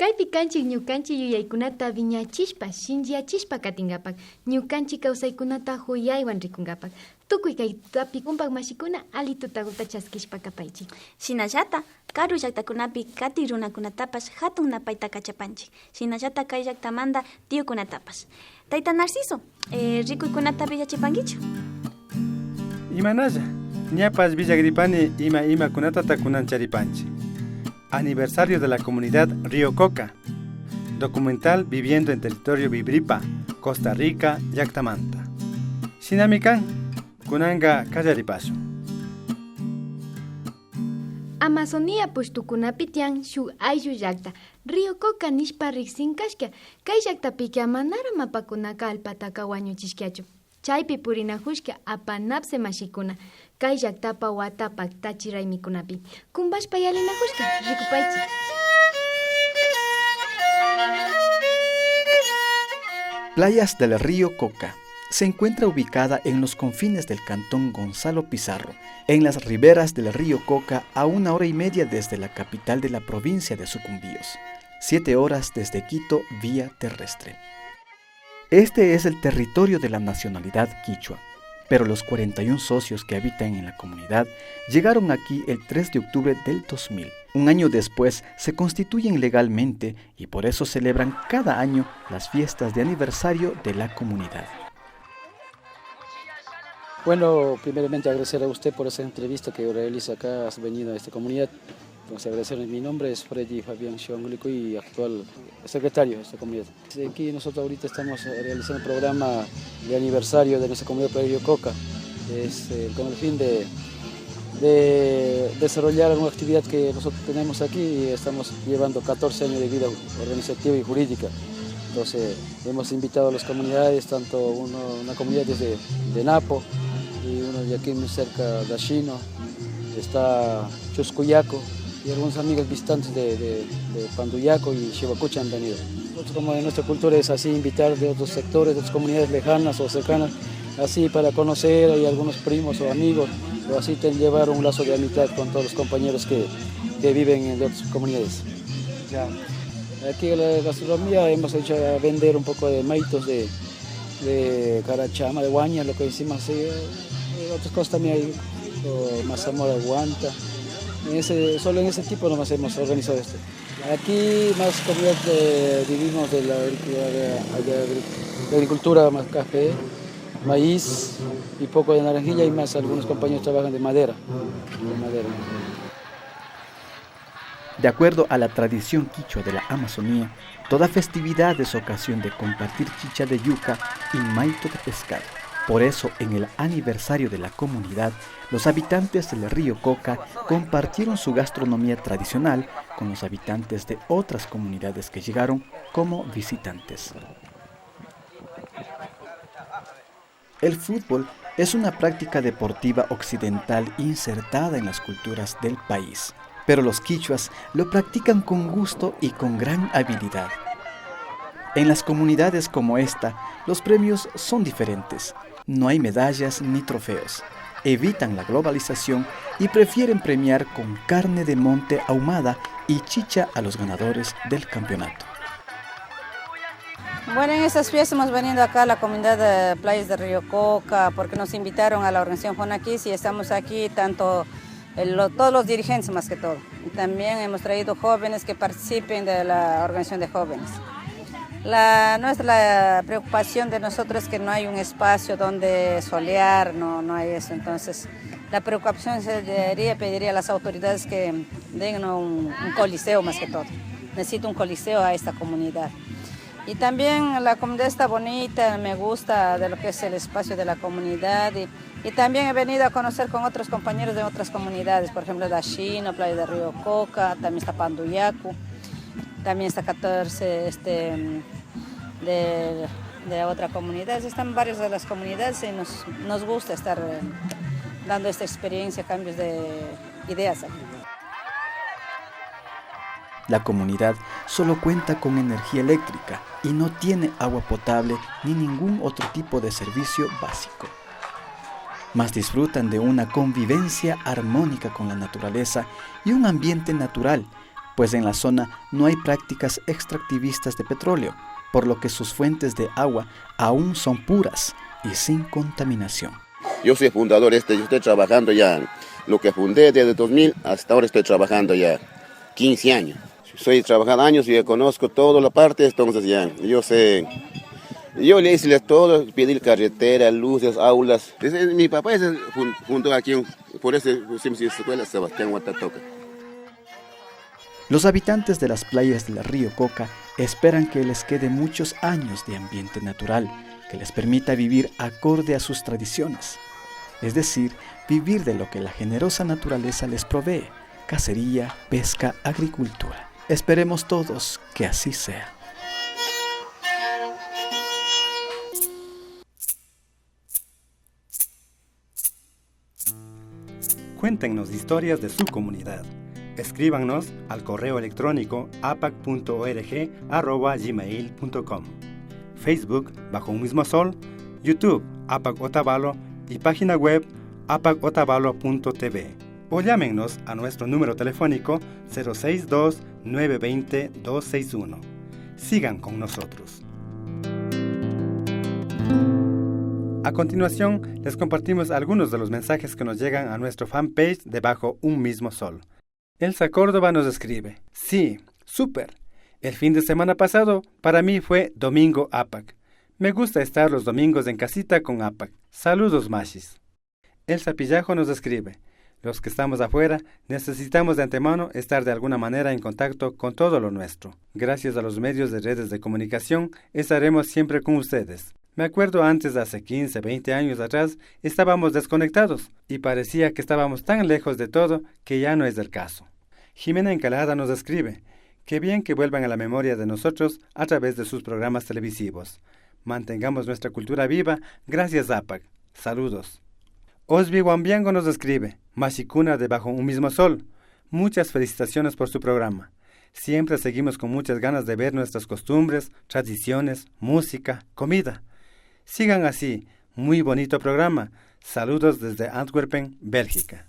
Kaypi kanchik ñukanchik yuyaykunata viñachishpa, shinllachishpa katingapak, ñukanchik kawsaykunata huyaywan rikungapak. Tukuy kay tapikunpak mashikuna ali tutakuta chaskishpa kapaychik. Shinallata, karu llaktakunapi kati runakunatapash hatun napayta kachapanchik. Shinallata kay llaktamanta tiyukunatapash. Tayta Narciso, rikuykunata villachipankichu? Imanalla, ñapas villagripani ima kunatata kunancharipanchik. Aniversario de la comunidad Río Coca. Documental viviendo en territorio Vibripa, Costa Rica, llaktamanta. Shinamikan, kunanga kallaripasu. Amazonía pushtukunapi tiyan shuk ayllu llakta Río Coca nishpa riksinkashka. Kay llaktapiki manara mapakunaka alpataka wañuchishkachu. Chaypi purinakushka apanapse mashikuna. Kay llaktapa watapak tachiraymikunapi. Kumbashpa yalinakushka rikupaychik. Playas del río Coca. Se encuentra ubicada en los confines del cantón Gonzalo Pizarro, en las riberas del río Coca, a 1 hora y media desde la capital de la provincia de Sucumbíos, 7 horas desde Quito vía terrestre. Este es el territorio de la nacionalidad quichua, pero los 41 socios que habitan en la comunidad llegaron aquí el 3 de octubre del 2000. Un año después se constituyen legalmente y por eso celebran cada año las fiestas de aniversario de la comunidad. Bueno, primeramente agradecer a usted por esa entrevista que realiza acá, has venido a esta comunidad. Entonces agradecer, mi nombre es Freddy Fabián Xiongolico y actual secretario de esta comunidad. Aquí nosotros ahorita estamos realizando un programa de aniversario de nuestra comunidad de Río Coca, con el fin de desarrollar una actividad que nosotros tenemos aquí y estamos llevando 14 años de vida organizativa y jurídica. Entonces hemos invitado a las comunidades, tanto una comunidad desde de Napo y uno de aquí muy cerca de Ashino, está Chuscuyaco y algunos amigos visitantes de Panduyaco y Chivacucha han venido. Nosotros, como en nuestra cultura es así, invitar de otros sectores, de otras comunidades lejanas o cercanas, así para conocer, hay algunos primos o amigos, o así llevar un lazo de amistad con todos los compañeros que viven en otras comunidades. Ya. Aquí en la gastronomía hemos hecho a vender un poco de maitos de carachama, de guaña, lo que decimos así. Otras cosas también hay, mazamorra, guanta. Solo en ese tipo nomás hemos organizado esto. Aquí más comunidad vivimos de la agricultura, más café, maíz y poco de naranjilla y más algunos compañeros trabajan de madera. De acuerdo a la tradición quichua de la Amazonía, toda festividad es ocasión de compartir chicha de yuca y maito de pescado. Por eso, en el aniversario de la comunidad, los habitantes del río Coca compartieron su gastronomía tradicional con los habitantes de otras comunidades que llegaron como visitantes. El fútbol es una práctica deportiva occidental insertada en las culturas del país, pero los quichuas lo practican con gusto y con gran habilidad. En las comunidades como esta, los premios son diferentes. No hay medallas ni trofeos. Evitan la globalización y prefieren premiar con carne de monte ahumada y chicha a los ganadores del campeonato. Bueno, en estas fiestas hemos venido acá a la comunidad de Playas de Río Coca porque nos invitaron a la organización Jonaquis y estamos aquí tanto todos los dirigentes más que todo. Y también hemos traído jóvenes que participen de la organización de jóvenes. La preocupación de nosotros es que no hay un espacio donde solear, no hay eso. Entonces, la preocupación pediría a las autoridades que den un coliseo más que todo. Necesito un coliseo a esta comunidad. Y también la comunidad está bonita, me gusta de lo que es el espacio de la comunidad. Y también he venido a conocer con otros compañeros de otras comunidades, por ejemplo, de Ashino, Playa de Río Coca, también está Panduyacu, también está 14 de otra comunidad. Están varias de las comunidades y nos gusta estar dando esta experiencia, cambios de ideas aquí. La comunidad solo cuenta con energía eléctrica y no tiene agua potable ni ningún otro tipo de servicio básico. Mas disfrutan de una convivencia armónica con la naturaleza y un ambiente natural, pues en la zona no hay prácticas extractivistas de petróleo, por lo que sus fuentes de agua aún son puras y sin contaminación. Yo soy fundador, yo estoy trabajando ya, lo que fundé desde 2000 hasta ahora estoy trabajando ya 15 años. Soy trabajando años y ya conozco toda la parte, entonces ya, yo sé. Yo le hice todo, pedir carretera, luces, aulas. Mi papá fundó aquí, por eso escuela Sebastián Huatatoca. Los habitantes de las playas del río Coca esperan que les quede muchos años de ambiente natural que les permita vivir acorde a sus tradiciones. Es decir, vivir de lo que la generosa naturaleza les provee: cacería, pesca, agricultura. Esperemos todos que así sea. Cuéntenos historias de su comunidad. Escríbanos al correo electrónico apac.org@gmail.com, Facebook bajo un mismo sol, YouTube APAC Otavalo y página web apacotavalo.tv, o llámenos a nuestro número telefónico 062-920-261. Sigan con nosotros. A continuación, les compartimos algunos de los mensajes que nos llegan a nuestro fanpage de Bajo un Mismo Sol. Elsa Córdoba nos escribe: sí, súper. El fin de semana pasado para mí fue Domingo APAC. Me gusta estar los domingos en casita con APAC. Saludos, machis. Elsa Pillajo nos escribe: los que estamos afuera necesitamos de antemano estar de alguna manera en contacto con todo lo nuestro. Gracias a los medios de redes de comunicación estaremos siempre con ustedes. Me acuerdo antes, hace 15, 20 años atrás, estábamos desconectados y parecía que estábamos tan lejos de todo que ya no es el caso. Jimena Encalada nos escribe: qué bien que vuelvan a la memoria de nosotros a través de sus programas televisivos. Mantengamos nuestra cultura viva, gracias APAC. Saludos. Osby Wambiango nos escribe: Mashikuna de Bajo un Mismo Sol. Muchas felicitaciones por su programa. Siempre seguimos con muchas ganas de ver nuestras costumbres, tradiciones, música, comida. Sigan así, muy bonito programa. Saludos desde Antwerpen, Bélgica.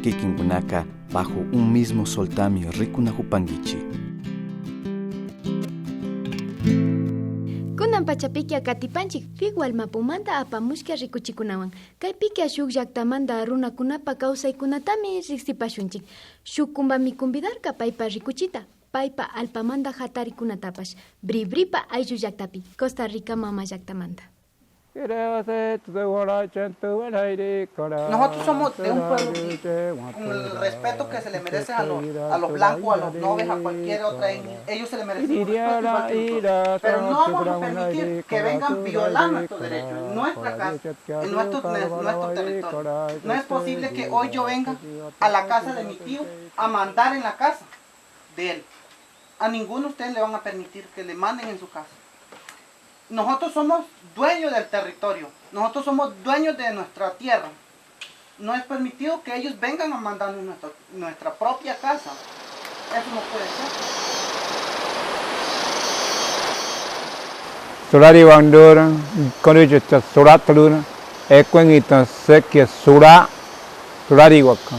kikinkunaka bajo un mismo soltamio rikunahupangichi. Kunan pachapikia katipanchik igual mapumanta apamushka rikuchikunawan. Kay pikia shuk llaktamanta runakunapa kawsaykunatami riksipashunchik. Shuk kumbami convidarka paypa rikuchita. Paypa alpamanta hatarikunatapash. Bribripa ayllu llaktapi. Costa Rica mama llaktamanta. Nosotros somos de un pueblo con el respeto que se le merece a los blancos, a los nobres, a cualquier otra. Ellos se le merecen un respeto igual que nosotros. Pero no vamos a permitir que vengan a violar nuestros derechos en nuestra casa, en nuestro territorio. No es posible que hoy yo venga a la casa de mi tío a mandar en la casa de él. A ninguno de ustedes le van a permitir que le manden en su casa. Nosotros somos dueños del territorio, nosotros somos dueños de nuestra tierra. No es permitido que ellos vengan a mandarnos nuestra propia casa. Eso no puede ser. Surari Bandura, Corujita Suratluna, Equinita Sekia Sura, Surari Waka.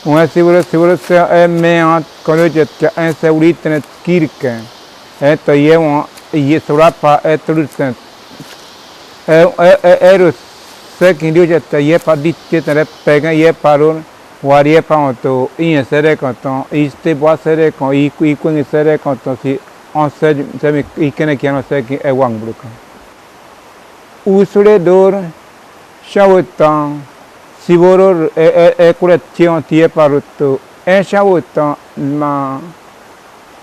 Un seguro sea mea, Corujita, en Seurita Kirke. Esto lleva y Surapa Etrusent. Eros Sekin Rujata Yepa Ditita Pega Yeparun, Wariepa to in Sereconton, East Boisere con Equin Sereconton. On sait que no sé que es Wangbruka. Usure dor, Shawutan, Siboro e collection tie paruto, e Shawutan ma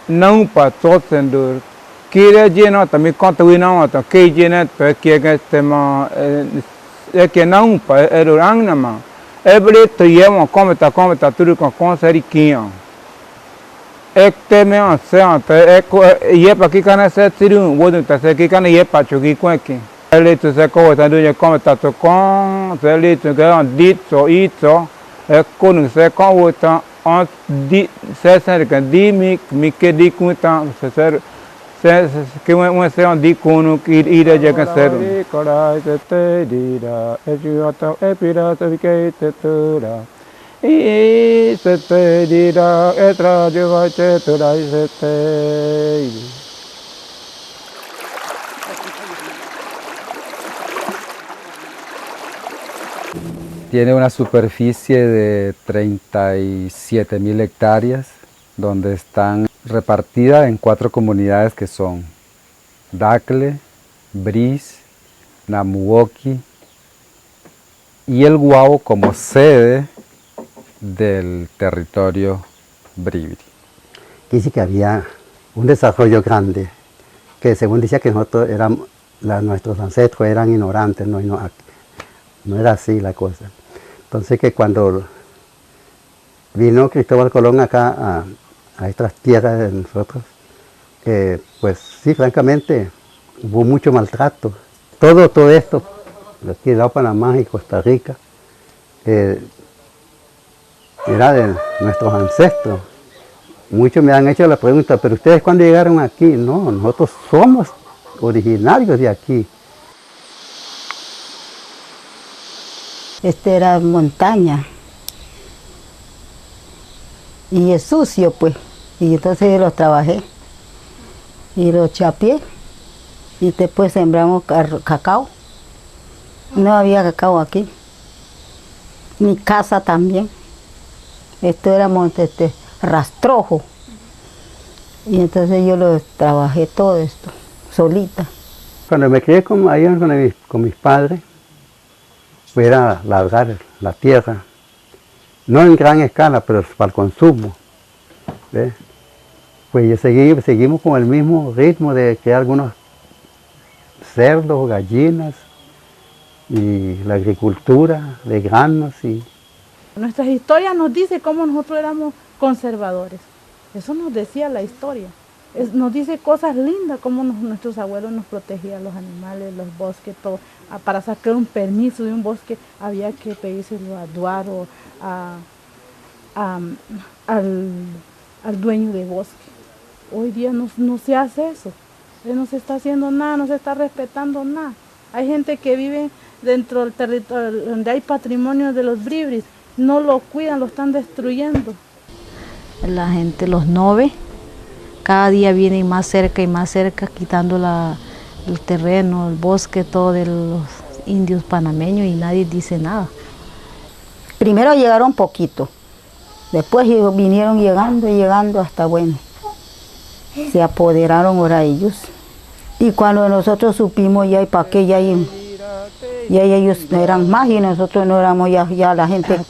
não pa totsendor. Kire genota mi conta winota, que geneta que este ma que não pa erangnama. Every yema cometa tudo com conseriquinho. Ekte me on seante yepa kikana se tirun wodun ta se kikana yepa chuki kweki ele to se ko ta do come ta to kon se le to ga dit so ito e kon se ko wota on di se ka di mi ke di kunta se ke un se on di kunu ki ida je ka ser kora te dida e ju ata e pira se ke te tura. Y se te dirá, etra lleva chetura y se te. Tiene una superficie de 37.000 hectáreas, donde están repartidas en 4 comunidades que son Dacle, Bris, Namuoki y el Guao como sede del territorio bribri. Dice que había un desarrollo grande, que según decía que nosotros nuestros ancestros eran ignorantes, no era así la cosa. Entonces que cuando vino Cristóbal Colón acá a estas tierras de nosotros, pues sí, francamente, hubo mucho maltrato. Todo esto, aquí en Panamá y Costa Rica, era de nuestros ancestros. Muchos me han hecho la pregunta, pero ustedes cuando llegaron aquí, no, nosotros somos originarios de aquí. Este era montaña y es sucio pues, y entonces yo los trabajé y los chapié y después sembramos cacao. No había cacao aquí, mi casa también. Esto era rastrojo. Y entonces yo lo trabajé todo esto, solita. Cuando me crié con mis padres, pues era labrar la tierra. No en gran escala, pero para el consumo. ¿Ves? Pues seguimos con el mismo ritmo de crear algunos cerdos, gallinas, y la agricultura de granos y... Nuestras historias nos dicen cómo nosotros éramos conservadores. Eso nos decía la historia. Nos dice cosas lindas, cómo nuestros abuelos nos protegían los animales, los bosques, todo. Para sacar un permiso de un bosque había que pedírselo a Duaro, al dueño de bosque. Hoy día no se hace eso. No se está haciendo nada, no se está respetando nada. Hay gente que vive dentro del territorio donde hay patrimonio de los bribris no lo cuidan, lo están destruyendo. La gente, los nove, cada día vienen más cerca y más cerca, quitando el terreno, el bosque, todo de los indios panameños y nadie dice nada. Primero llegaron poquito, después vinieron llegando hasta bueno. Se apoderaron ahora ellos. Y cuando nosotros supimos ya y para qué ya ellos no eran más y nosotros no éramos ya la gente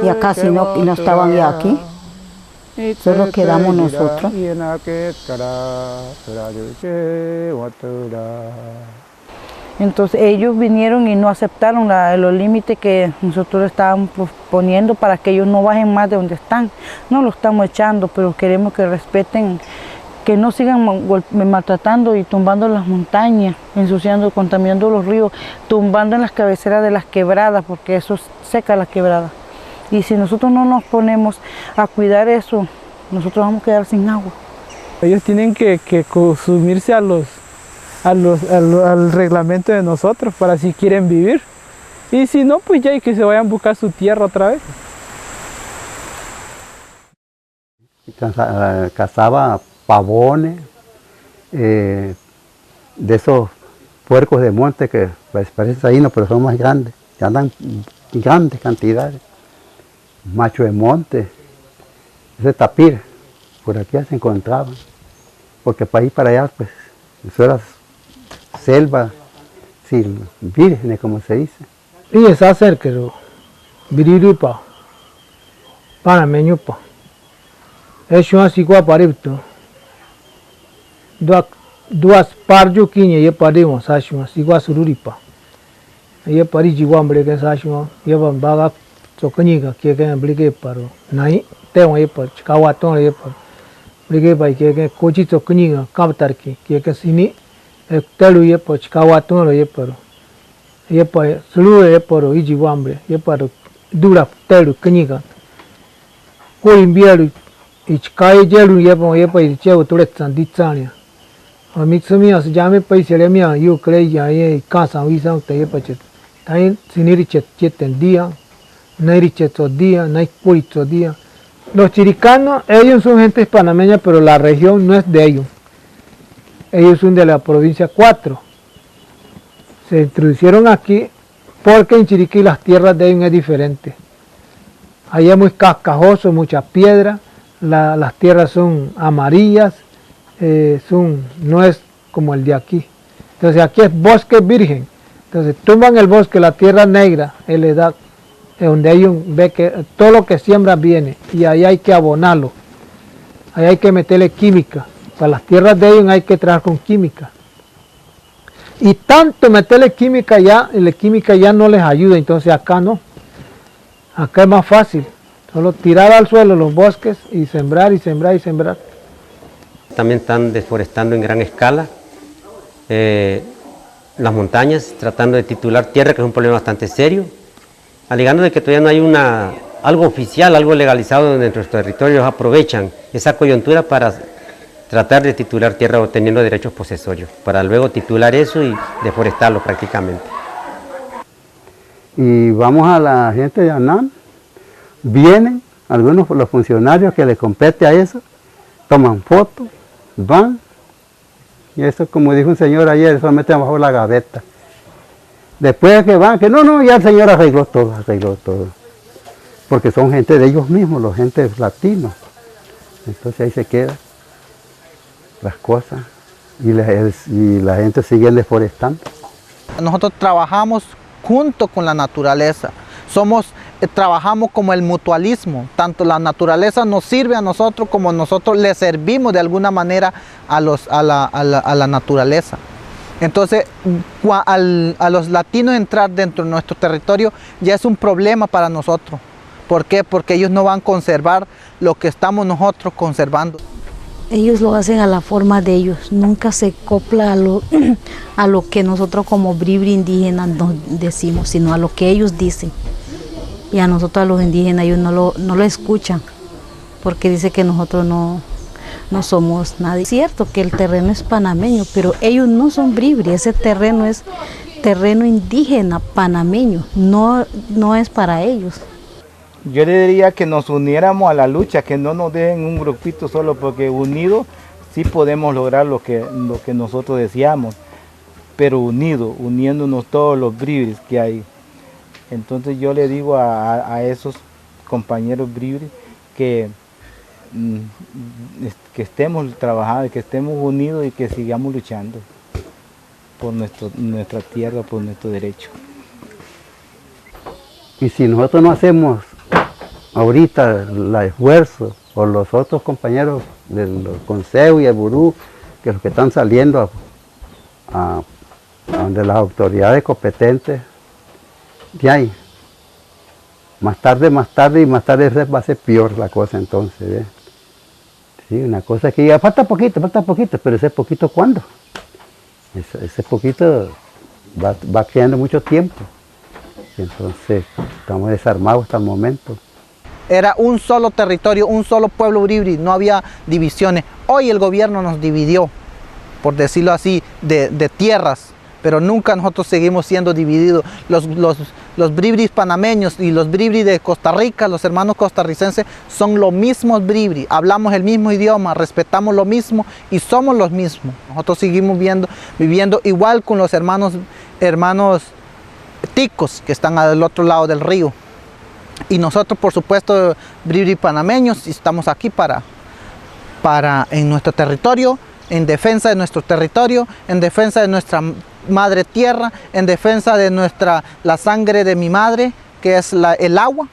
ya casi no estaban ya aquí. Solo quedamos nosotros. Entonces ellos vinieron y no aceptaron los límites que nosotros estábamos poniendo para que ellos no bajen más de donde están. No lo estamos echando, pero queremos que respeten, que no sigan maltratando y tumbando las montañas, ensuciando, contaminando los ríos, tumbando en las cabeceras de las quebradas, porque eso seca las quebradas. Y si nosotros no nos ponemos a cuidar eso, nosotros vamos a quedar sin agua. Ellos tienen que consumirse al reglamento de nosotros para si quieren vivir. Y si no, pues ya hay que se vayan a buscar su tierra otra vez. Cazaba pavones, de esos puercos de monte que pues, parecen taínos, pero son más grandes, que andan en grandes cantidades. Macho de monte, ese tapir, por aquí ya se encontraban, porque para ir para allá, pues, eso era selva, sin vírgenes, como se dice. Y esa cerca, viriripa, panameñupa, es una sigua paripto, duas parjo quiña y parimos, sashua, sigua sururipa, y pari jiguambre que sashua, llevan vaga. Sokoñiga que blique paro nai tengo ahí por chicahuatón ahí por blique para que coche sokoñiga captar que sini telu ahí por chicahuatón ahí por sulu ahí por ijiguambre ahí por dura telu coñiga coimbiero y chicaye jelu ahí por chego turetan ditzania a mí se me hace llame país se le mía yo creo ya ahí casa visa ahí por chet ahí siniri chet día día, día. Los chiricanos, ellos son gente panameña, pero la región no es de ellos. Ellos son de la provincia 4. Se introducieron aquí porque en Chiriquí las tierras de ellos es diferente. Allá es muy cascajoso, mucha piedra, las tierras son amarillas, no es como el de aquí. Entonces aquí es bosque virgen. Entonces tumban el bosque, la tierra negra, él le da donde ellos ve que todo lo que siembra viene y ahí hay que abonarlo, ahí hay que meterle química, para las tierras de ellos hay que trabajar con química y tanto meterle química ya, la química ya no les ayuda, entonces acá no, acá es más fácil, solo tirar al suelo los bosques y sembrar y sembrar y sembrar. También están deforestando en gran escala las montañas, tratando de titular tierra, que es un problema bastante serio, alegando de que todavía no hay algo oficial, algo legalizado donde nuestros territorios aprovechan esa coyuntura para tratar de titular tierra obteniendo derechos posesorios, para luego titular eso y deforestarlo prácticamente. Y vamos a la gente de ANAM, vienen algunos los funcionarios que les compete a eso, toman fotos, van, y eso como dijo un señor ayer, eso meten bajo la gaveta. Después que van, que no, ya el señor arregló todo, porque son gente de ellos mismos, los gente latinos, entonces ahí se quedan las cosas y la gente sigue deforestando. Nosotros trabajamos junto con la naturaleza, trabajamos como el mutualismo, tanto la naturaleza nos sirve a nosotros como nosotros le servimos de alguna manera a la naturaleza. Entonces, a los latinos entrar dentro de nuestro territorio ya es un problema para nosotros. ¿Por qué? Porque ellos no van a conservar lo que estamos nosotros conservando. Ellos lo hacen a la forma de ellos, nunca se acopla a lo que nosotros como bribri indígenas nos decimos, sino a lo que ellos dicen. Y a nosotros, a los indígenas, ellos no lo escuchan, porque dice que nosotros no somos nadie. Es cierto que el terreno es panameño, pero ellos no son bribri, ese terreno es terreno indígena panameño, no es para ellos. Yo le diría que nos uniéramos a la lucha, que no nos dejen un grupito solo, porque unidos sí podemos lograr lo que nosotros deseamos, pero uniéndonos todos los bribris que hay. Entonces yo le digo a esos compañeros bribris que estemos trabajando, que estemos unidos y que sigamos luchando por nuestra tierra, por nuestro derecho. Y si nosotros no hacemos ahorita el esfuerzo, o los otros compañeros del Consejo y el Burú, que los que están saliendo a donde las autoridades competentes, de ahí, más tarde va a ser peor la cosa entonces. ¿Ve? Sí, una cosa es que ya falta poquito, pero ese poquito ¿cuándo? Ese poquito va creando mucho tiempo. Entonces estamos desarmados hasta el momento. Era un solo territorio, un solo pueblo bribri, no había divisiones. Hoy el gobierno nos dividió, por decirlo así, de tierras, pero nunca nosotros seguimos siendo divididos. Los bribris panameños y los bribris de Costa Rica, los hermanos costarricenses, son los mismos bribris, hablamos el mismo idioma, respetamos lo mismo y somos los mismos. Nosotros seguimos viviendo igual con los hermanos ticos que están al otro lado del río. Y nosotros, por supuesto, bribris panameños, estamos aquí en nuestro territorio, en defensa de nuestro territorio, en defensa de nuestra madre tierra, en defensa de la sangre de mi madre, que es el agua,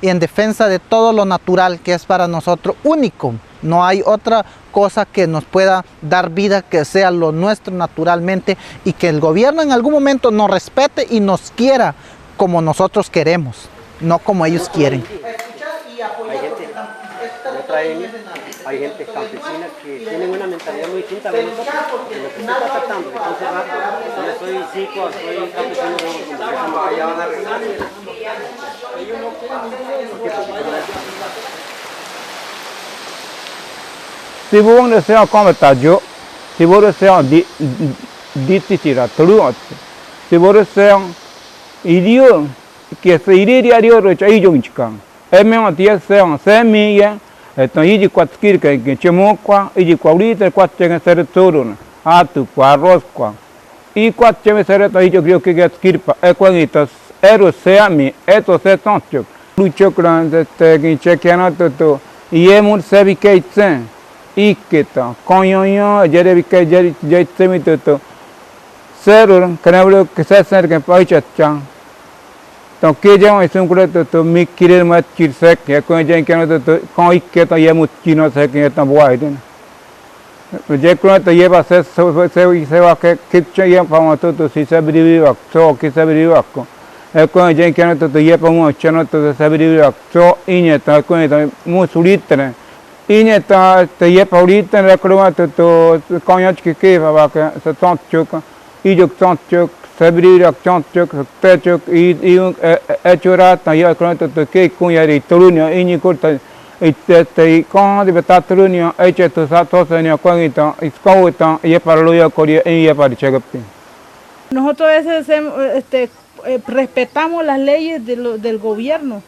y en defensa de todo lo natural, que es para nosotros único. No hay otra cosa que nos pueda dar vida que sea lo nuestro naturalmente, y que el gobierno en algún momento nos respete y nos quiera como nosotros queremos, no como ellos quieren. Hay gente campesina que tienen una mentalidad muy distinta a nosotros, de lo que se está tratando. Entonces, yo soy psico, soy campesino, allá van a arreglar. Si vos deseas comentar yo, si vos deseas distinguir si vos deseas idioma que se iría a Dios ahí yo inchican, es menos 10 sean semilla. Então, iji quatro que chamou qua, iji quaurita, quatro chega ser turno, atu, arroz qua. E quatro chega ser então iji criou que skirpa, é quanto ero seami, eto se tanto. Lucho grande que chequeando todo. E é muito sabe que tem. E que tá, conhonho, jere que jere semi todo. Zero, canabro que se acerca para chatchang. Então, que já é um grupo me querer mais que é com gente que não com isso que tá muito que não sei que é tão boa ainda. Já quando tá ia ser se vai que já para uma todo se sabe viver só que sabe viver com é com gente que não tá ia para uma chama todo sabe viver só inha tá com é muito solita né inha tá ia para solita né com todo conhece que vai que se tanto choca e eu tanto sabrir akchantchuk techuk I echurata ya kronto ke kunyari tolunya inikurta itete kon de betatrunio echeto satosenia kwangita iskauta ye paraloya koria en para chegapti. Nosotros a veces respetamos las leyes del gobierno,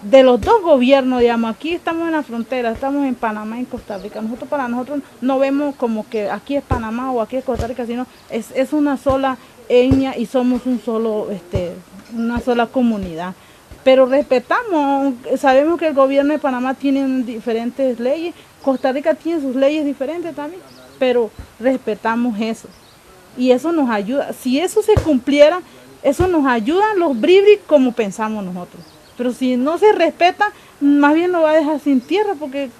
de los dos gobiernos, digamos. Aquí estamos en la frontera, estamos en Panamá y en Costa Rica. Para nosotros no vemos como que aquí es Panamá o aquí es Costa Rica, sino es una sola etnia y somos una sola comunidad. Pero respetamos, sabemos que el gobierno de Panamá tiene diferentes leyes, Costa Rica tiene sus leyes diferentes también, pero respetamos eso. Y eso nos ayuda. Si eso se cumpliera, eso nos ayuda a los bribris como pensamos nosotros. Pero si no se respeta, más bien lo va a dejar sin tierra, porque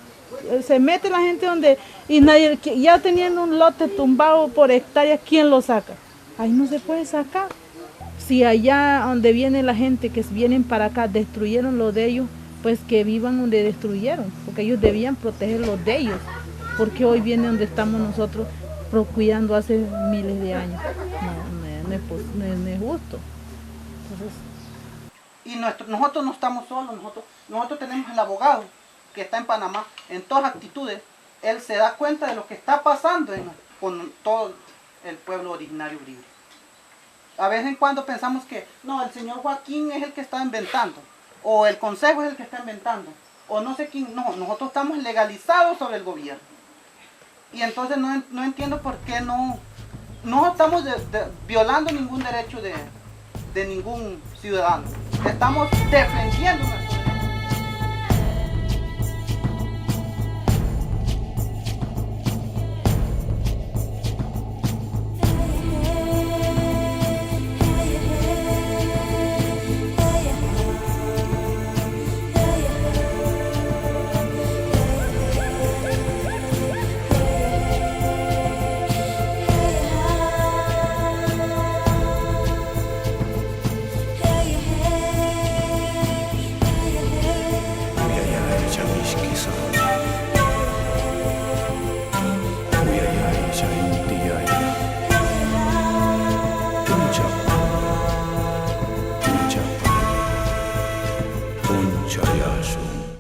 se mete la gente donde, y nadie, ya teniendo un lote tumbado por hectáreas, ¿quién lo saca? Ahí no se puede sacar. Si allá donde viene la gente que vienen para acá destruyeron lo de ellos, pues que vivan donde destruyeron, porque ellos debían proteger lo de ellos, porque hoy viene donde estamos nosotros cuidando hace miles de años. No es justo. Entonces, y nosotros no estamos solos, nosotros tenemos el abogado que está en Panamá, en todas actitudes, él se da cuenta de lo que está pasando con todo el pueblo originario bribri. A vez en cuando pensamos que no, el señor Joaquín es el que está inventando. o el consejo es el que está inventando, o no sé quién, no, nosotros estamos legalizados sobre el gobierno. Y entonces no entiendo por qué no estamos violando ningún derecho de ningún ciudadano. Estamos defendiendo